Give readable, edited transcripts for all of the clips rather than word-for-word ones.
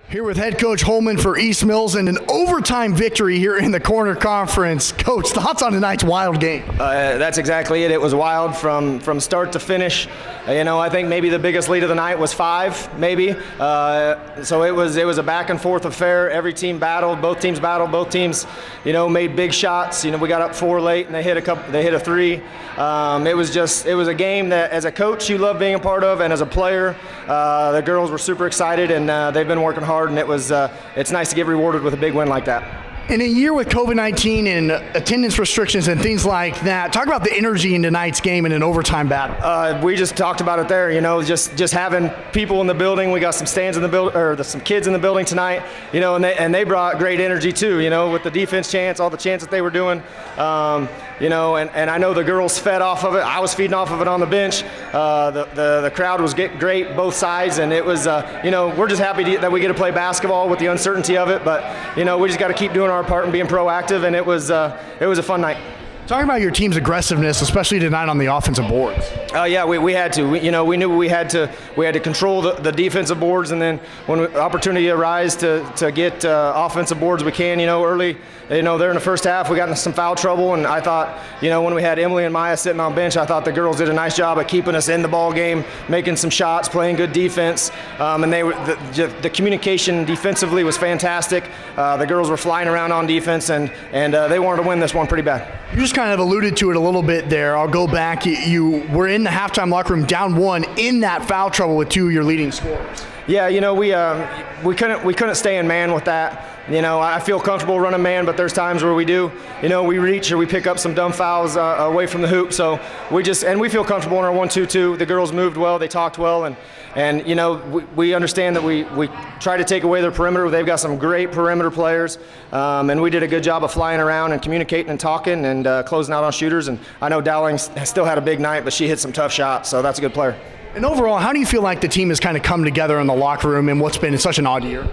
Here with head coach Holman for East Mills and an overtime victory here in the Corner Conference. Coach, thoughts on tonight's wild game? That's exactly it. It was wild from start to finish. I think maybe the biggest lead of the night was 5, maybe. So it was a back and forth affair. Every team battled. Both teams battled. Both teams, made big shots. We got up 4 late and they hit a 3. It was a game that, as a coach, you love being a part of, and as a player, the girls were super excited, and they've been working hard. And it's nice to get rewarded with a big win like that. In a year with COVID-19 and attendance restrictions and things like that, talk about the energy in tonight's game in an overtime battle. We just talked about it there. Just having people in the building. We got some stands in the building, or some kids in the building tonight. And they brought great energy too. With the defense chants, all the chants that they were doing. And I know the girls fed off of it. I was feeding off of it on the bench. The crowd was great, both sides, and it was. We're just happy that we get to play basketball with the uncertainty of it. But we just got to keep doing our part and being proactive, and it was a fun night. Talking about your team's aggressiveness, especially tonight on the offensive boards. Yeah, we had to. We knew we had to control the defensive boards, and then when opportunity arises to get offensive boards, we can. Early. There in the first half, we got into some foul trouble, and I thought, when we had Emily and Maya sitting on bench, I thought the girls did a nice job of keeping us in the ball game, making some shots, playing good defense, and the communication defensively was fantastic. The girls were flying around on defense, and they wanted to win this one pretty bad. You just kind of alluded to it a little bit there. I'll go back. You were in the halftime locker room down 1 in that foul trouble with 2 of your leading scorers. Yeah, we couldn't stay in man with that. I feel comfortable running man, but there's times where we do. We reach or we pick up some dumb fouls away from the hoop. So we feel comfortable in our 1-2-2. The girls moved well, they talked well, and we understand that we try to take away their perimeter. They've got some great perimeter players, and we did a good job of flying around and communicating and talking and closing out on shooters. And I know Dowling still had a big night, but she hit some tough shots, so that's a good player. And overall, how do you feel like the team has kind of come together in the locker room in what's been such an odd year?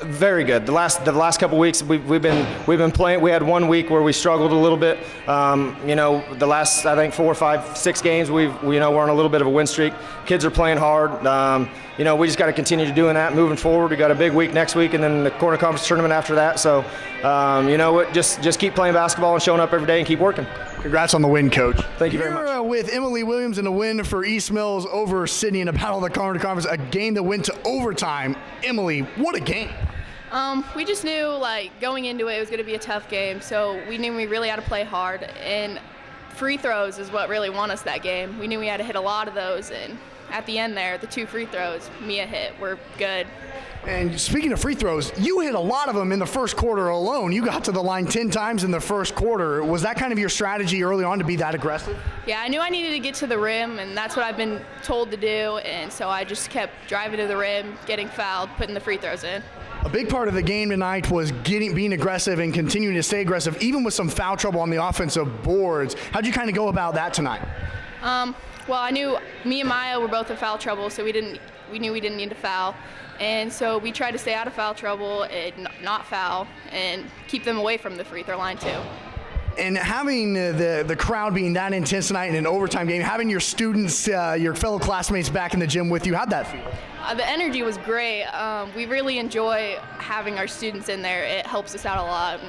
Very good. The last couple weeks we've been playing. We had 1 week where we struggled a little bit. The last, I think, 4, 5, 6 games we're on a little bit of a win streak. Kids are playing hard. We just got to continue doing that moving forward. We got a big week next week, and then the Corner Conference tournament after that. So, just keep playing basketball and showing up every day and keep working. Congrats on the win, Coach. Thank you very much. With Emily Williams in a win for East Mills over Sidney in a battle of the Corner Conference, a game that went to overtime. Emily, what a game. We just knew, going into it was going to be a tough game, so we knew we really had to play hard, and free throws is what really won us that game. We knew we had to hit a lot of those, and at the end there, the 2 free throws Mia hit were good. And speaking of free throws, you hit a lot of them in the first quarter alone. You got to the line 10 times in the first quarter. Was that kind of your strategy early on to be that aggressive? Yeah, I knew I needed to get to the rim, and that's what I've been told to do, and so I just kept driving to the rim, getting fouled, putting the free throws in. A big part of the game tonight was being aggressive and continuing to stay aggressive, even with some foul trouble on the offensive boards. How'd you kind of go about that tonight? Well, I knew me and Maya were both in foul trouble, so we knew we didn't need to foul. And so we tried to stay out of foul trouble and not foul and keep them away from the free throw line too. And having the crowd being that intense tonight in an overtime game, having your students, your fellow classmates back in the gym with you, how'd that feel? The energy was great. We really enjoy having our students in there. It helps us out a lot.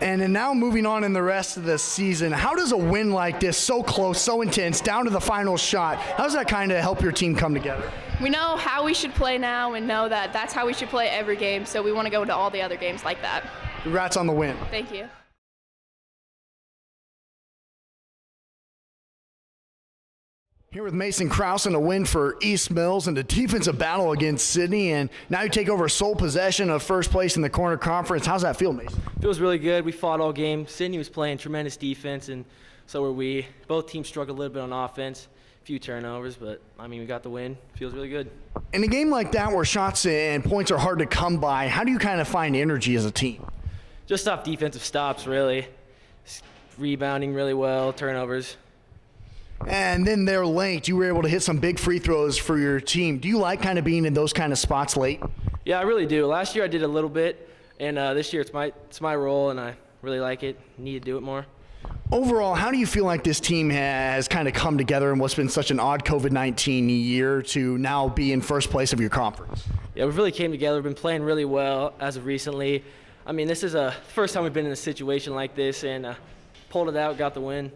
And then now moving on in the rest of the season, how does a win like this, so close, so intense, down to the final shot, how does that kind of help your team come together? We know how we should play now and know that that's how we should play every game, so we want to go into all the other games like that. Congrats on the win. Thank you. Here with Mason Krause and a win for East Mills and a defensive battle against Sidney, and now you take over sole possession of first place in the Corner Conference. How's that feel, Mason? Feels really good. We fought all game. Sidney was playing tremendous defense, and so were we. Both teams struggled a little bit on offense, a few turnovers, but, we got the win. Feels really good. In a game like that where shots and points are hard to come by, how do you kind of find energy as a team? Just off defensive stops, really. Rebounding really well, turnovers. And then they're late. You were able to hit some big free throws for your team. Do you like kind of being in those kind of spots late? Yeah, I really do. Last year I did a little bit, and this year it's my role, and I really like it. Need to do it more. Overall, how do you feel like this team has kind of come together in what's been such an odd COVID-19 year to now be in first place of your conference? Yeah, we really came together. We've been playing really well as of recently. I mean, this is the first time we've been in a situation like this, and pulled it out, got the win.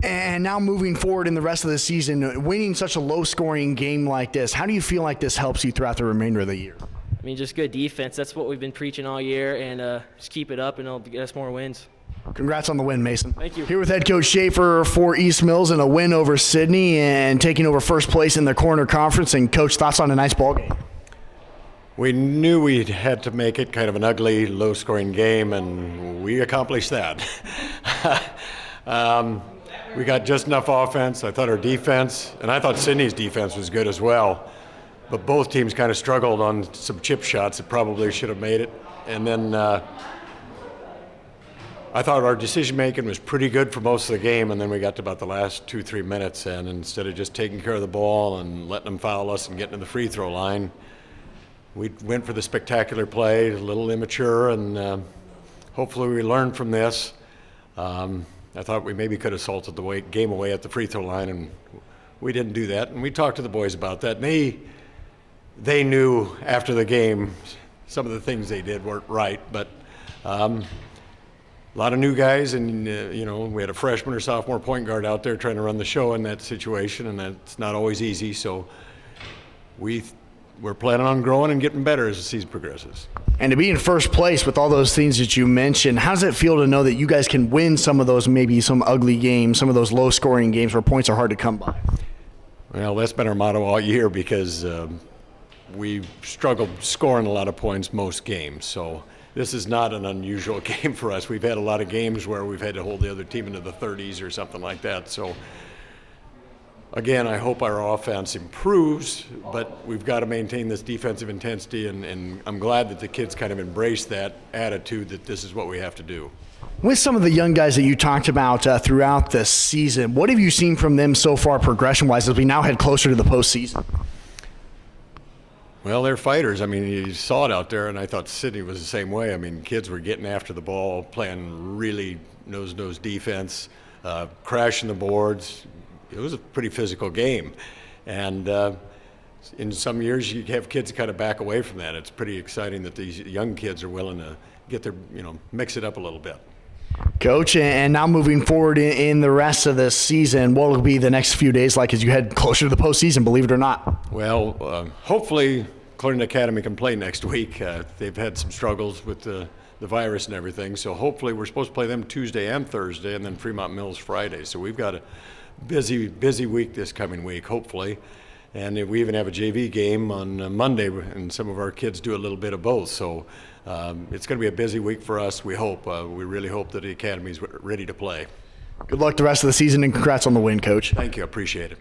And now moving forward in the rest of the season, winning such a low-scoring game like this, how do you feel like this helps you throughout the remainder of the year? I mean, just good defense. That's what we've been preaching all year, and just keep it up, and it'll get us more wins. Congrats on the win, Mason. Thank you. Here with head coach Shafer for East Mills and a win over Sidney and taking over first place in the corner conference. And coach, thoughts on a nice ball game? We knew we had to make it kind of an ugly, low-scoring game, and we accomplished that. We got just enough offense. I thought our defense, and I thought Sidney's defense was good as well. But both teams kind of struggled on some chip shots that probably should have made it. And then I thought our decision-making was pretty good for most of the game, and then we got to about the last 2-3 minutes, and instead of just taking care of the ball and letting them foul us and getting to the free throw line, we went for the spectacular play, a little immature, and hopefully we learned from this. I thought we maybe could have salted the game away at the free throw line, and we didn't do that. And we talked to the boys about that, and they knew after the game some of the things they did weren't right, but a lot of new guys, and we had a freshman or sophomore point guard out there trying to run the show in that situation, and that's not always easy. So we're planning on growing and getting better as the season progresses. And to be in first place with all those things that you mentioned, how does it feel to know that you guys can win some of those, maybe some ugly games, some of those low-scoring games where points are hard to come by? Well, that's been our motto all year because we've struggled scoring a lot of points most games. So this is not an unusual game for us. We've had a lot of games where we've had to hold the other team into the 30s or something like that. So again, I hope our offense improves, but we've got to maintain this defensive intensity, and I'm glad that the kids kind of embrace that attitude that this is what we have to do. With some of the young guys that you talked about throughout the season, what have you seen from them so far progression-wise as we now head closer to the postseason? Well, they're fighters. I mean, you saw it out there, and I thought Sidney was the same way. I mean, kids were getting after the ball, playing really nose-to-nose defense, crashing the boards. It was a pretty physical game. And in some years, you have kids kind of back away from that. It's pretty exciting that these young kids are willing to get their, mix it up a little bit. Coach, and now moving forward in the rest of the season, what will be the next few days like as you head closer to the postseason, believe it or not? Well, hopefully Clarendon Academy can play next week. They've had some struggles with the virus and everything, so hopefully we're supposed to play them Tuesday and Thursday, and then Fremont Mills Friday. So we've got a busy week this coming week, hopefully. And we even have a JV game on Monday, and some of our kids do a little bit of both. So it's going to be a busy week for us, we hope. We really hope that the Academy's ready to play. Good luck the rest of the season, and congrats on the win, Coach. Thank you. I appreciate it.